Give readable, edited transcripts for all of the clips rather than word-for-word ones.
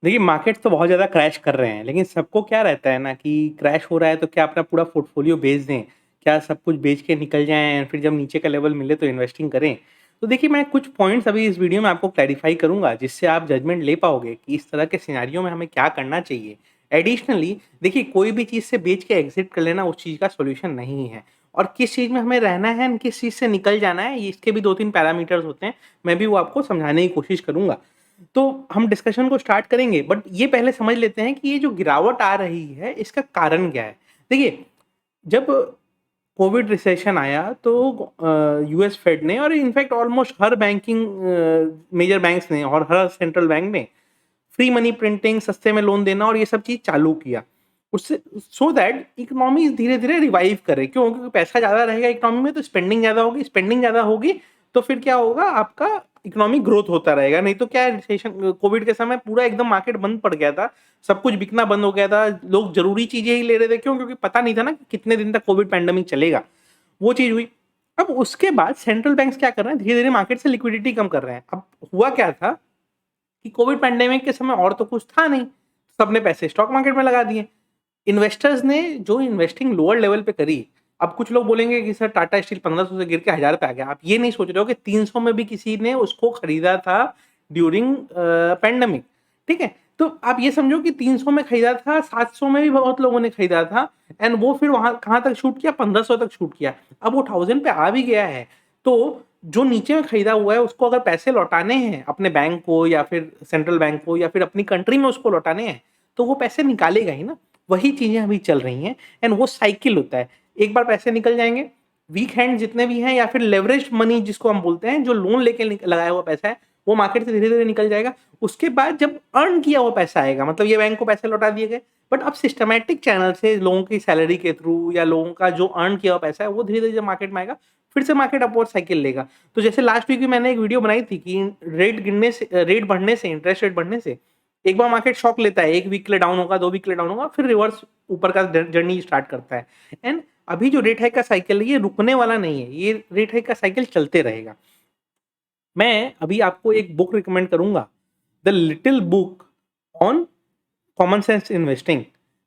देखिए, मार्केट्स तो बहुत ज़्यादा क्रैश कर रहे हैं, लेकिन सबको क्या रहता है ना कि क्रैश हो रहा है तो क्या अपना पूरा पोर्टफ़ोलियो बेच दें? क्या सब कुछ बेच के निकल जाएँ, फिर जब नीचे का लेवल मिले तो इन्वेस्टिंग करें? तो देखिए, मैं कुछ पॉइंट्स अभी इस वीडियो में आपको क्लैरिफ़ाई करूँगा, जिससे आप जजमेंट ले पाओगे कि इस तरह के सिनेरियो में हमें क्या करना चाहिए। एडिशनली देखिए, कोई भी चीज़ से बेच के एग्ज़िट कर लेना उस चीज़ का सॉल्यूशन नहीं है और किस चीज़ में हमें रहना है एंड किस चीज़ से निकल जाना है, इसके भी 2-3 पैरामीटर्स होते हैं। मैं भी वो आपको समझाने की कोशिश करूँगा। तो हम डिस्कशन को स्टार्ट करेंगे बट ये पहले समझ लेते हैं कि ये जो गिरावट आ रही है इसका कारण क्या है? देखिए, जब कोविड रिसेशन आया तो यूएस फेड ने और इनफैक्ट ऑलमोस्ट हर बैंकिंग मेजर बैंक्स ने और हर सेंट्रल बैंक ने फ्री मनी प्रिंटिंग, सस्ते में लोन देना और ये सब चीज़ चालू किया। उससे सो दैट इकोनॉमी धीरे-धीरे रिवाइव करे। क्यों? क्योंकि पैसा ज़्यादा रहेगा इकोनॉमी में तो स्पेंडिंग ज़्यादा होगी तो फिर क्या होगा आपका इकोनॉमिक ग्रोथ होता रहेगा। नहीं तो क्या है रिसेशन कोविड के समय पूरा एकदम मार्केट बंद पड़ गया था। सब कुछ बिकना बंद हो गया था। लोग ज़रूरी चीज़ें ही ले रहे थे। क्यों? क्योंकि पता नहीं था ना कि कितने दिन तक कोविड पैंडेमिक चलेगा। वो चीज़ हुई। अब उसके बाद सेंट्रल बैंक्स क्या कर रहे हैं धीरे-धीरे मार्केट से लिक्विडिटी कम कर रहे हैं। अब हुआ क्या था कि कोविड पैंडेमिक के समय और तो कुछ था नहीं, सबने पैसे स्टॉक मार्केट में लगा दिए। इन्वेस्टर्स ने जो इन्वेस्टिंग लोअर लेवल पे करी, अब कुछ लोग बोलेंगे कि सर टाटा स्टील 1500 से गिर के 1000 पे आ गया। आप ये नहीं सोच रहे हो कि 300 में भी किसी ने उसको खरीदा था ड्यूरिंग पैंडेमिक, ठीक है? तो आप ये समझो कि 300 में खरीदा था, 700 में भी बहुत लोगों ने खरीदा था एंड वो फिर वहाँ कहाँ तक शूट किया 1500 तक शूट किया। अब वो 1000 पे आ भी गया है, तो जो नीचे में खरीदा हुआ है उसको अगर पैसे लौटाने हैं अपने बैंक को या फिर सेंट्रल बैंक को या फिर अपनी कंट्री में उसको लौटाने हैं, तो वो पैसे निकालेगा ही ना। वही चीज़ें अभी चल रही हैं एंड वो साइकिल होता है। एक बार पैसे निकल जाएँगे, वीक हैंड जितने भी हैं या फिर लेवरेज्ड मनी जिसको हम बोलते हैं, जो लोन लेके लगाया हुआ पैसा है, वो मार्केट से धीरे-धीरे निकल जाएगा। उसके बाद जब अर्न किया हुआ पैसा आएगा, मतलब ये बैंक को पैसे लौटा दिए गए, बट अब सिस्टमैटिक चैनल से लोगों की सैलरी के थ्रू या लोगों का जो अर्न किया हुआ पैसा है, वो धीरे-धीरे जब मार्केट में आएगा, फिर से मार्केट अपवर्ड साइकिल लेगा। तो जैसे लास्ट वीक भी मैंने एक वीडियो बनाई थी कि रेट बढ़ने से, इंटरेस्ट रेट बढ़ने से, एक बार मार्केट शॉक लेता है, 1 वीक के लिए डाउन होगा, 2 वीक के लिए डाउन होगा, फिर रिवर्स ऊपर का जर्नी स्टार्ट करता है। एंड अभी जो रेट हाइक का साइकिल है, ये रुकने वाला नहीं है, ये रेट हाइक का साइकिल चलते रहेगा। मैं अभी आपको एक बुक रिकमेंड करूँगा, the little book on common sense investing.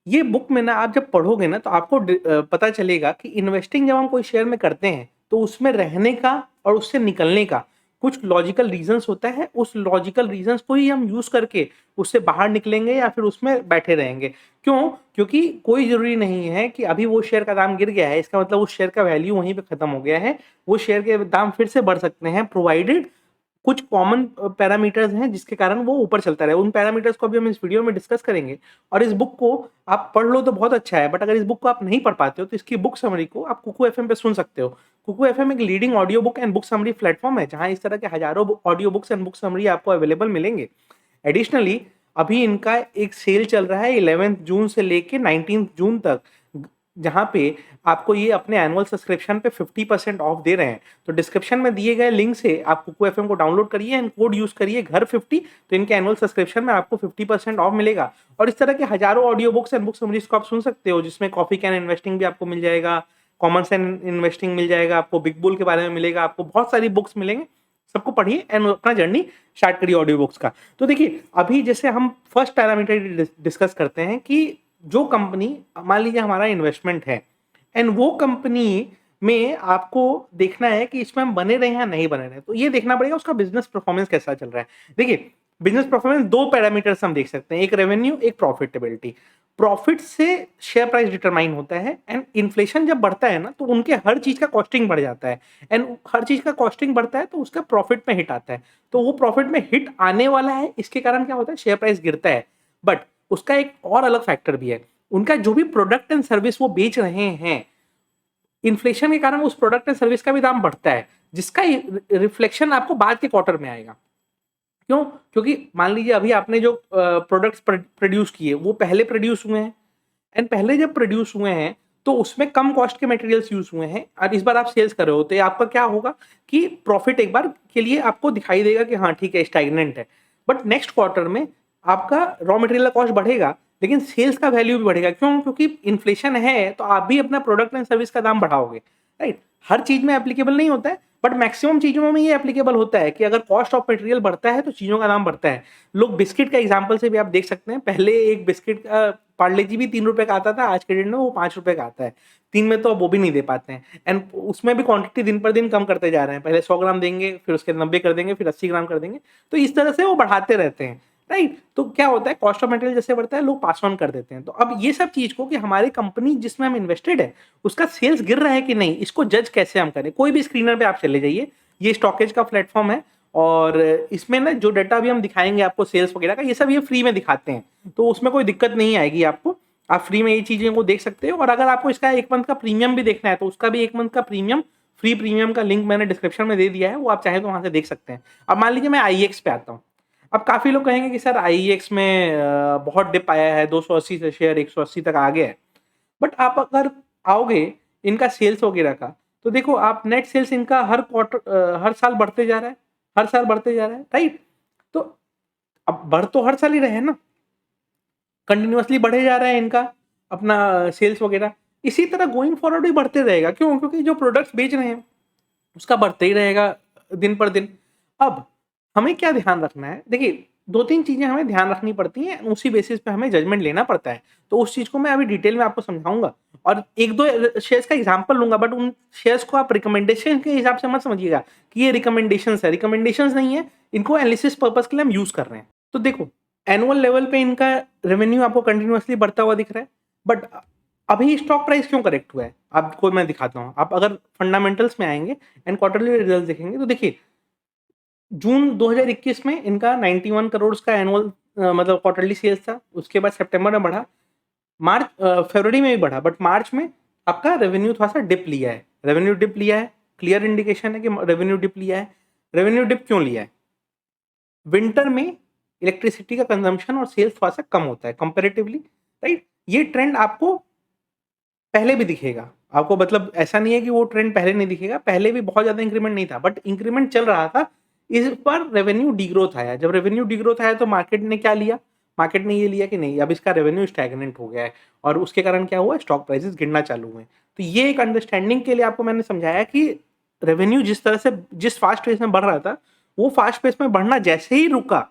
ये बुक में ना आप जब पढ़ोगे ना तो आपको पता चलेगा कि इन्वेस्टिंग जब हम कोई शेयर में करते हैं, तो उसमें रहने का और उससे निकलने का कुछ लॉजिकल रीज़न्स होता है। उस लॉजिकल रीज़न्स को ही हम यूज़ करके उससे बाहर निकलेंगे या फिर उसमें बैठे रहेंगे। क्यों? क्योंकि कोई ज़रूरी नहीं है कि अभी वो शेयर का दाम गिर गया है, इसका मतलब उस शेयर का वैल्यू वहीं पे खत्म हो गया है। वो शेयर के दाम फिर से बढ़ सकते हैं प्रोवाइडेड कुछ कॉमन पैरामीटर्स हैं जिसके कारण वो ऊपर चलता रहे। उन पैरामीटर्स को अभी हम इस वीडियो में डिस्कस करेंगे और इस बुक को आप पढ़ लो तो बहुत अच्छा है, बट अगर इस बुक को आप नहीं पढ़ पाते हो तो इसकी बुक समरी को आप कुकू एफएम पे सुन सकते हो। कुकू एफएम एक leading audio book and book summary platform है जहां इस तरह के हजारों audio books and book summary आपको अवेलेबल मिलेंगे। एडिशनली अभी इनका एक सेल चल रहा है 11 जून से लेके 19 जून तक, जहाँ पे आपको ये अपने एनुअल सब्सक्रिप्शन पे 50% ऑफ दे रहे हैं। तो डिस्क्रिप्शन में दिए गए लिंक से आप कुकू एफएम को डाउनलोड करिए एंड कोड यूज़ करिए घर50, तो इनके एनुअल सब्सक्रिप्शन में आपको 50% ऑफ मिलेगा और इस तरह के हज़ारों audio books and book summaries को आप सुन सकते हो, जिसमें कॉफ़ी कैन इन्वेस्टिंग भी आपको मिल जाएगा, कॉमन सेंस इन्वेस्टिंग मिल जाएगा, आपको बिग बुल के बारे में मिलेगा, आपको बहुत सारी बुक्स मिलेंगे। सबको पढ़िए एंड अपना जर्नी स्टार्ट करिए ऑडियो बुक्स का। तो देखिए, अभी जैसे हम फर्स्ट पैरामीटर डिस्कस करते हैं कि जो कंपनी मान लीजिए हमारा इन्वेस्टमेंट है एंड वो कंपनी में आपको देखना है कि इसमें हम बने रहे हैं या नहीं बने रहे, तो ये देखना पड़ेगा उसका बिजनेस परफॉर्मेंस कैसा चल रहा है। देखिए, बिजनेस परफॉर्मेंस दो पैरामीटर्स हम देख सकते हैं, एक रेवेन्यू, एक प्रॉफिटेबिलिटी। प्रॉफिट से शेयर प्राइस डिटरमाइन होता है एंड इन्फ्लेशन जब बढ़ता है ना तो उनके हर चीज का कॉस्टिंग बढ़ जाता है एंड हर चीज का कॉस्टिंग बढ़ता है तो उसका प्रॉफिट में हिट आता है। तो वो प्रॉफिट में हिट आने वाला है, इसके कारण क्या होता है शेयर प्राइस गिरता है। बट उसका एक और अलग फैक्टर भी है, उनका जो भी प्रोडक्ट एंड सर्विस वो बेच रहे हैं, इन्फ्लेशन के कारण उस प्रोडक्ट एंड सर्विस का भी दाम बढ़ता है, जिसका रिफ्लेक्शन आपको बाद के क्वार्टर में आएगा। क्यों? क्योंकि मान लीजिए अभी आपने जो प्रोडक्ट्स प्रोड्यूस किए वो पहले प्रोड्यूस हुए हैं एंड पहले जब प्रोड्यूस हुए हैं तो उसमें कम कॉस्ट के मटेरियल्स यूज हुए हैं और इस बार आप सेल्स कर रहे हो तो आपका क्या होगा कि प्रॉफिट एक बार के लिए आपको दिखाई देगा कि हाँ ठीक है स्टैग्नेंट है, बट नेक्स्ट क्वार्टर में आपका रॉ मटेरियल का कॉस्ट बढ़ेगा लेकिन सेल्स का वैल्यू भी बढ़ेगा। क्यों? क्योंकि इन्फ्लेशन है तो आप भी अपना प्रोडक्ट एंड सर्विस का दाम बढ़ाओगे, राइट? हर चीज में एप्लीकेबल नहीं होता है, बट मैक्सिमम चीज़ों में ये एप्लीकेबल होता है कि अगर कॉस्ट ऑफ मटेरियल बढ़ता है तो चीज़ों का दाम बढ़ता है। लोग बिस्किट का एग्जांपल से भी आप देख सकते हैं, पहले एक बिस्किट का पार्ले जी भी 3 रुपए का आता था, आज के डेट में वो 5 रुपए का आता है। 3 में तो अब वो भी नहीं दे पाते हैं, एंड उसमें भी क्वांटिटी दिन पर दिन कम करते जा रहे हैं। पहले 100 ग्राम देंगे, फिर उसके 90 कर देंगे, फिर 80 ग्राम कर देंगे। तो इस तरह से वो बढ़ाते रहते हैं, राइट? तो क्या होता है, कॉस्ट ऑफ मटेरियल जैसे बढ़ता है लोग पास ऑन कर देते हैं। तो अब ये सब चीज़ को कि हमारी कंपनी जिसमें हम इन्वेस्टेड है उसका सेल्स गिर रहा है कि नहीं, इसको जज कैसे हम करें? कोई भी स्क्रीनर पे आप चले जाइए, ये स्टॉकेज का प्लेटफॉर्म है और इसमें ना जो डाटा भी हम दिखाएंगे आपको सेल्स वगैरह का, ये सब ये फ्री में दिखाते हैं, तो उसमें कोई दिक्कत नहीं आएगी आपको। आप फ्री में ये चीज़ें को देख सकते हो, और अगर आपको इसका 1 मंथ का प्रीमियम भी देखना है तो उसका भी 1 मंथ का प्रीमियम, फ्री प्रीमियम का लिंक मैंने डिस्क्रिप्शन में दे दिया है, वो आप चाहें तो वहाँ से देख सकते हैं। अब मान लीजिए मैं आईईएक्स पे आता हूँ। अब काफ़ी लोग कहेंगे कि सर आईईएक्स में बहुत डिप आया है, 280 से शेयर 180 तक आ गया है। बट आप अगर आओगे इनका सेल्स वगैरह का, तो देखो आप नेट सेल्स इनका हर क्वार्टर हर साल बढ़ते जा रहा है, हर साल बढ़ते जा रहा है, राइट? तो अब बढ़ तो हर साल ही रहे हैं ना, कंटिन्यूअसली बढ़े जा रहा है इनका अपना सेल्स वगैरह। इसी तरह गोइंग फॉरवर्ड भी बढ़ते रहेगा। क्यों? क्योंकि जो प्रोडक्ट्स बेच रहे हैं उसका बढ़ते ही रहेगा दिन पर दिन। अब हमें क्या ध्यान रखना है, देखिए 2-3 चीज़ें हमें ध्यान रखनी पड़ती हैं, उसी बेसिस पे हमें जजमेंट लेना पड़ता है। तो उस चीज़ को मैं अभी डिटेल में आपको समझाऊँगा और 1-2 शेयर्स का एग्ज़ाम्पल लूँगा, बट उन शेयर्स को आप रिकमेंडेशन के हिसाब से मत समझिएगा कि ये रिकमेंडेशंस है, रिकमेंडेशंस नहीं है, इनको एनालिसिस पर्पज़ के लिए हम यूज़ कर रहे हैं। तो देखो, एनुअल लेवल पे इनका रेवेन्यू आपको कंटिन्यूअसली बढ़ता हुआ दिख रहा है, बट अभी स्टॉक प्राइस क्यों करेक्ट हुआ है? आपको मैं दिखाता हूँ। आप अगर फंडामेंटल्स में आएँगे एंड क्वार्टरली रिजल्ट्स देखेंगे तो देखिए, जून 2021 में इनका 91 करोड़ का एनुअल मतलब क्वार्टरली सेल्स था। उसके बाद सितंबर में बढ़ा, फरवरी में भी बढ़ा, बट मार्च में आपका रेवेन्यू थोड़ा-सा डिप लिया है। रेवेन्यू डिप लिया है, क्लियर इंडिकेशन है कि रेवेन्यू डिप लिया है। रेवेन्यू डिप क्यों लिया है? विंटर में इलेक्ट्रिसिटी का कंजम्पशन और सेल्स थोड़ा-सा कम होता है कंपैरेटिवली, राइट? ये ट्रेंड आपको पहले भी दिखेगा। आपको मतलब ऐसा नहीं है कि वो ट्रेंड पहले नहीं दिखेगा, पहले भी बहुत ज़्यादा इंक्रीमेंट नहीं था, बट इंक्रीमेंट चल रहा था। इस पर रेवेन्यू डिग्रोथ आया। जब रेवेन्यू डिग्रोथ आया तो मार्केट ने क्या लिया? मार्केट ने ये लिया कि नहीं, अब इसका रेवेन्यू स्टैग्नेंट हो गया है और उसके कारण क्या हुआ? स्टॉक प्राइसेस गिरना चालू हुए। तो ये एक अंडरस्टैंडिंग के लिए आपको मैंने समझाया कि रेवेन्यू जिस तरह से जिस फास्ट पेस में बढ़ रहा था, वो फास्ट पेस में बढ़ना जैसे ही रुका,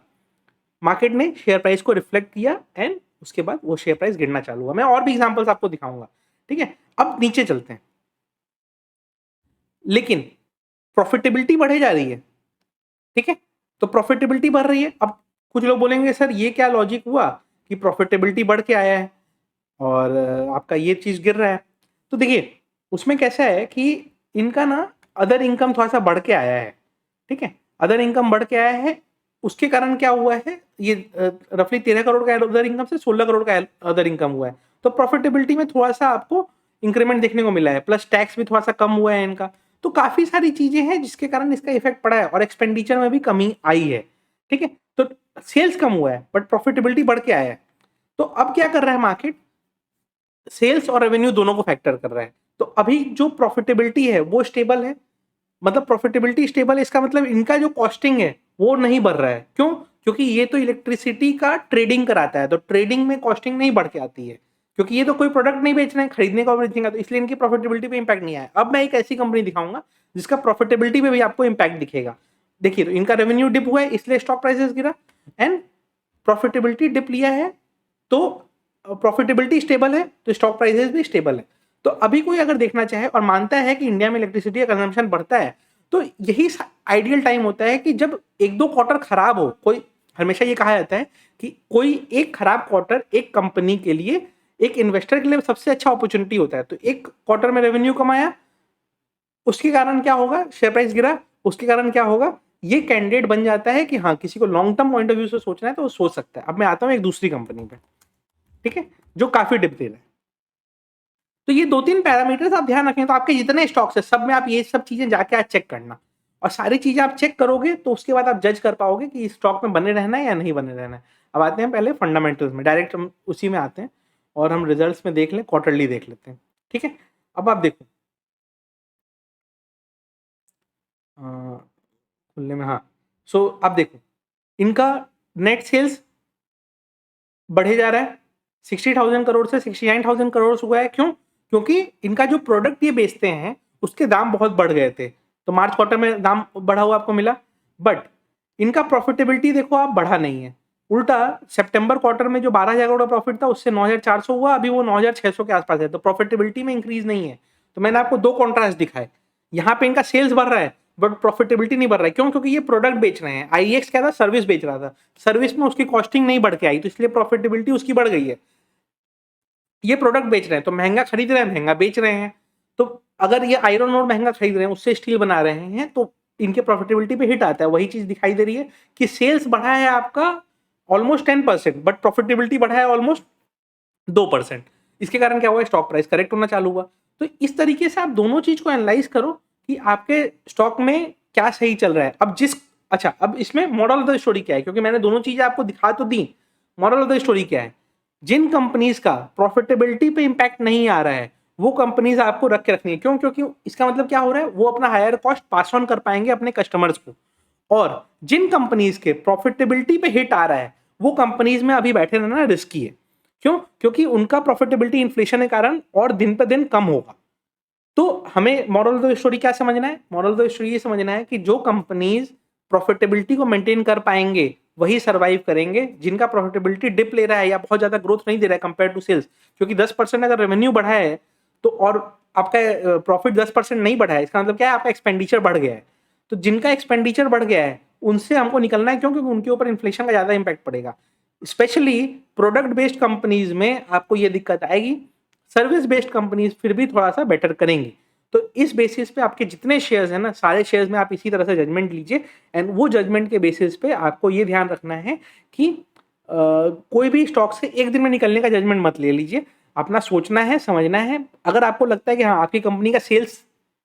मार्केट ने शेयर प्राइस को रिफ्लेक्ट किया एंड उसके बाद वो शेयर प्राइस गिरना चालू हुआ। मैं और भी एग्जांपल्स आपको दिखाऊंगा, ठीक है? अब नीचे चलते हैं, लेकिन प्रॉफिटेबिलिटी बढ़े जा रही है, ठीक है? तो प्रॉफिटेबिलिटी बढ़ रही है। अब कुछ लोग बोलेंगे सर ये क्या लॉजिक हुआ कि प्रॉफिटेबिलिटी बढ़ के आया है और आपका ये चीज़ गिर रहा है। तो देखिए, उसमें कैसा है कि इनका ना अदर इनकम थोड़ा-सा बढ़ के आया है, ठीक है? अदर इनकम बढ़ के आया है, उसके कारण क्या हुआ है, ये रफली 13 करोड़ का अदर इनकम से 16 करोड़ का अदर इनकम हुआ है। तो प्रॉफिटेबिलिटी में थोड़ा-सा आपको इंक्रीमेंट देखने को मिला है, प्लस टैक्स भी थोड़ा-सा कम हुआ है इनका। तो काफ़ी सारी चीज़ें हैं जिसके कारण इसका इफ़ेक्ट पड़ा है और एक्सपेंडिचर में भी कमी आई है, ठीक है? तो सेल्स कम हुआ है, बट प्रॉफिटेबिलिटी बढ़ के आया है। तो अब क्या कर रहा है मार्केट? सेल्स और रेवेन्यू दोनों को फैक्टर कर रहा है। तो अभी जो प्रॉफिटेबिलिटी है वो स्टेबल है, मतलब प्रॉफिटेबिलिटी स्टेबल है, इसका मतलब इनका जो कॉस्टिंग है वो नहीं बढ़ रहा है। क्यों? क्योंकि ये तो इलेक्ट्रिसिटी का ट्रेडिंग कराता है, तो ट्रेडिंग में कॉस्टिंग नहीं बढ़ के आती है, क्योंकि ये तो कोई प्रोडक्ट नहीं बेच रहे हैं, खरीदने का बेचने का, तो इसलिए इनकी प्रॉफिटेबिलिटी पे इंपैक्ट नहीं आया। अब मैं एक ऐसी कंपनी दिखाऊंगा जिसका प्रॉफिटेबिलिटी पे भी आपको इंपैक्ट दिखेगा। देखिए, तो इनका रेवेन्यू डिप हुआ है इसलिए स्टॉक प्राइसेस गिरा, एंड प्रॉफिटेबिलिटी डिप लिया है तो प्रॉफिटेबिलिटी स्टेबल है तो स्टॉक प्राइसेस भी स्टेबल है। तो अभी कोई अगर देखना चाहे और मानता है कि इंडिया में इलेक्ट्रिसिटी का कंजम्पशन बढ़ता है, तो यही आइडियल टाइम होता है कि जब 1-2 क्वार्टर खराब हो। कोई हमेशा ये कहा जाता है कि कोई एक खराब क्वार्टर एक कंपनी के लिए, एक इन्वेस्टर के लिए सबसे अच्छा अपॉर्चुनिटी होता है। तो एक क्वार्टर में रेवेन्यू कमाया, उसके कारण क्या होगा? शेयर प्राइस गिरा, उसके कारण क्या होगा? ये कैंडिडेट बन जाता है कि हाँ, किसी को long term point of view से सोचना है तो वो सोच सकता है। अब मैं आता हूँ एक दूसरी कंपनी पे, ठीक है, जो काफी डिप दे रहा है। तो ये 2-3 पैरामीटर्स आप ध्यान रखें, तो आपके जितने स्टॉक्स है सब में आप ये सब चीजें जाके आज चेक करना, और सारी चीजें आप चेक करोगे तो उसके बाद आप जज कर पाओगे कि इस स्टॉक में बने रहना है या नहीं बने रहना है। अब आते हैं पहले फंडामेंटल्स में, डायरेक्ट हम उसी में आते हैं और हम रिजल्ट्स में देख लें, क्वार्टरली देख लेते हैं, ठीक है? अब आप देखो खुलने में, हाँ। सो आप देखो, इनका नेट सेल्स बढ़े जा रहा है, 60,000 करोड़ से 69,000 करोड़ हुआ है। क्यों? क्योंकि इनका जो प्रोडक्ट ये बेचते हैं उसके दाम बहुत बढ़ गए थे। तो तो मार्च क्वार्टर में दाम बढ़ा हुआ आपको मिला, बट इनका प्रॉफिटेबिलिटी देखो आप बढ़ा नहीं है, उल्टा सितंबर क्वार्टर में जो 12,000 करोड़ प्रॉफिट था उससे 9,400 हुआ, अभी वो 9,600 के आसपास है, तो प्रॉफिटेबिलिटी में इंक्रीज नहीं है। तो मैंने आपको दो कॉन्ट्रास्ट दिखाए, यहाँ पे इनका सेल्स बढ़ रहा है बट प्रॉफिटेबिलिटी नहीं बढ़ रहा है। क्यों? क्योंकि ये प्रोडक्ट बेच रहे हैं। आईएक्स क्या था? सर्विस बेच रहा था, सर्विस में उसकी कॉस्टिंग नहीं बढ़ के आई, तो इसलिए प्रॉफिटेबिलिटी उसकी बढ़ गई है। ये प्रोडक्ट बेच रहे हैं तो महंगा खरीद रहे हैं, महंगा बेच रहे हैं। तो अगर ये आयरन और महंगा खरीद रहे हैं, उससे स्टील बना रहे हैं, तो इनके प्रॉफिटेबिलिटी पे हिट आता है। वही चीज दिखाई दे रही है कि सेल्स बढ़ा है आपका ऑलमोस्ट 10%, बट प्रॉफिटेबिलिटी बढ़ा है ऑलमोस्ट 2%। इसके कारण क्या हुआ? स्टॉक प्राइस करेक्ट होना चालू हुआ। तो इस तरीके से आप दोनों चीज को एनालाइज करो कि आपके स्टॉक में क्या सही चल रहा है। अब इसमें मॉरल ऑफ द स्टोरी क्या है, क्योंकि मैंने दोनों चीजें आपको दिखा तो दी। मॉरल ऑफ द स्टोरी क्या है? जिन कंपनीज का प्रॉफिटेबिलिटी पे इंपैक्ट नहीं आ रहा है वो कंपनीज आपको रख के रखनी है। क्यों? क्योंकि इसका मतलब क्या हो रहा है, वो अपना हायर कॉस्ट पास ऑन कर पाएंगे अपने कस्टमर्स को। और जिन कंपनीज के प्रॉफिटेबिलिटी पे हिट आ रहा है वो कंपनीज में अभी बैठे रहना रिस्की है। क्यों? क्योंकि उनका प्रॉफिटेबिलिटी इन्फ्लेशन के कारण और दिन पे दिन कम होगा। तो हमें मॉरल ऑफ द स्टोरी क्या समझना है? मॉरल ऑफ द स्टोरी ये समझना है कि जो कंपनीज प्रॉफिटेबिलिटी को मेंटेन कर पाएंगे वही सरवाइव करेंगे। जिनका प्रॉफिटेबिलिटी डिप ले रहा है या बहुत ज्यादा ग्रोथ नहीं दे रहा है कंपेयर टू सेल्स, क्योंकि 10% अगर रेवेन्यू बढ़ा है तो और आपका प्रॉफिट 10% नहीं बढ़ा है, इसका मतलब क्या है? आपका एक्सपेंडिचर बढ़ गया है। तो जिनका एक्सपेंडिचर बढ़ गया है उनसे हमको निकलना है। क्यों? क्योंकि उनके ऊपर इन्फ्लेशन का ज्यादा इंपैक्ट पड़ेगा। स्पेशली प्रोडक्ट बेस्ड कंपनीज में आपको ये दिक्कत आएगी, सर्विस बेस्ड कंपनीज फिर भी थोड़ा सा बेटर करेंगी। तो इस बेसिस पे आपके जितने शेयर्स हैं ना, सारे शेयर्स में आप इसी तरह से जजमेंट लीजिए। एंड वो जजमेंट के बेसिस पे आपको ये ध्यान रखना है कि कोई भी स्टॉक से एक दिन में निकलने का जजमेंट मत ले लीजिए। अपना सोचना है, समझना है। अगर आपको लगता है कि हाँ आपकी कंपनी का सेल्स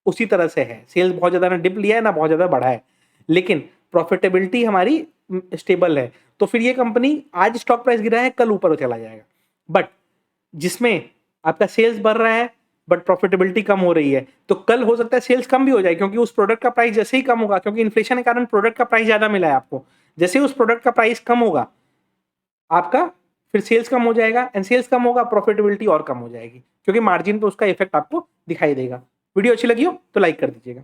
उसी तरह से है, सेल्स बहुत ज़्यादा ना डिप लिया है ना बहुत ज़्यादा बढ़ा है, लेकिन प्रॉफिटेबिलिटी हमारी स्टेबल है, तो फिर ये कंपनी आज स्टॉक प्राइस गिरा है कल ऊपर चला जाएगा। बट जिसमें आपका सेल्स बढ़ रहा है बट प्रॉफिटेबिलिटी कम हो रही है, तो कल हो सकता है सेल्स कम भी हो जाए, क्योंकि उस प्रोडक्ट का प्राइस जैसे ही कम होगा, क्योंकि इन्फ्लेशन के कारण प्रोडक्ट का प्राइस ज्यादा मिला है आपको, जैसे ही उस प्रोडक्ट का प्राइस कम होगा आपका फिर सेल्स कम हो जाएगा, एंड सेल्स कम होगा प्रॉफिटेबिलिटी और कम हो जाएगी, क्योंकि मार्जिन पे उसका इफेक्ट आपको दिखाई देगा। वीडियो अच्छी लगी हो तो लाइक कर दीजिएगा।